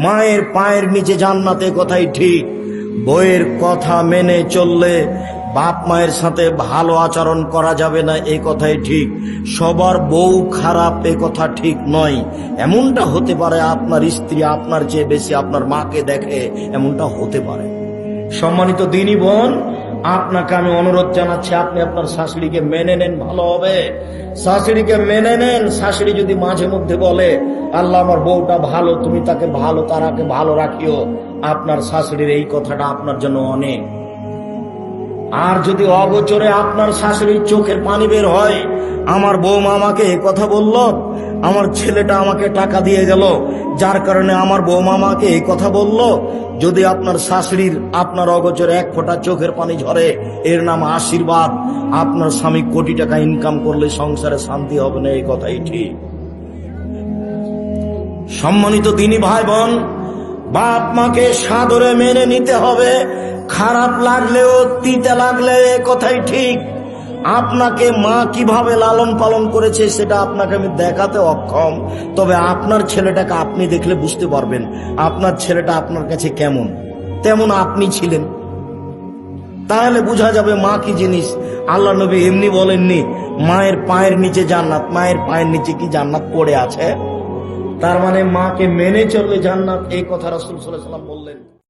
মায়ের পায়ের নিচে জান্নাত, এ কথাই ঠিক। বইয়ের কথা মেনে চললে বাপ মায়ের সাথে ভালো আচরণ করা যাবে না, এই কথাই ঠিক। সবার বউ খারাপ, এ কথা ঠিক নয়। এমনটা হতে পারে আপনার স্ত্রী আপনার চেয়ে বেশি আপনার মাকে দেখে, এমনটা হতে পারে। সম্মানিত দিনী বোন, আপনাকে আমি অনুরোধ জানাচ্ছি, আপনি আপনার শাশুড়িকে মেনে নেন, ভালো হবে। শাশুড়িকে মেনে নেন। শাশুড়ি যদি মাঝে মধ্যে বলে, আল্লাহ আমার বউটা ভালো, তুমি তাকে ভালো, তারাকে ভালো রাখিও, আপনার শাশুড়ির এই কথাটা আপনার জন্য অনেক। আর যদি অগোচরে আপনার শাশুড়ির চোখের পানি বের হয়, আমার বৌমা আমাকে এ কথা বলল, আমার ছেলেটা আমাকে টাকা দিয়ে গেল, যার কারণে আমার বৌমা আমাকে এই কথা বলল, যদি আপনার শাশুড়ির আপনার অগোচরে এক ফোঁটা চোখের পানি ঝরে, এর নাম আশীর্বাদ। আপনার স্বামী কোটি টাকা ইনকাম করলে সংসারে শান্তি হবে না, এই কথাই ঠিক। সম্মানিত দিনী ভাই বোন, বাপ মাকে সাদরে মেনে নিতে হবে। খারাপ লাগলেও, তিতে লাগলে, এ কথাই ঠিক। আপনাকে মা কিভাবে লালন পালন করেছে সেটা আপনাকে আমি দেখাতে অক্ষম, তবে আপনার ছেলেটাকে আপনি দেখলে বুঝতে পারবেন আপনার ছেলেটা আপনার কাছে কেমন, তেমন আপনি ছিলেন। তাহলে বোঝা যাবে মা কি জিনিস। আল্লাহ নবী এমনি বলেননি মায়ের পায়ের নিচে জান্নাত, মায়ের পায়ের নিচে কি জান্নাত পড়ে আছে? তার মানে মাকে মেনে চললে জান্নাত, এই কথা রাসূল সাল্লাল্লাহু আলাইহি ওয়াসাল্লাম বললেন।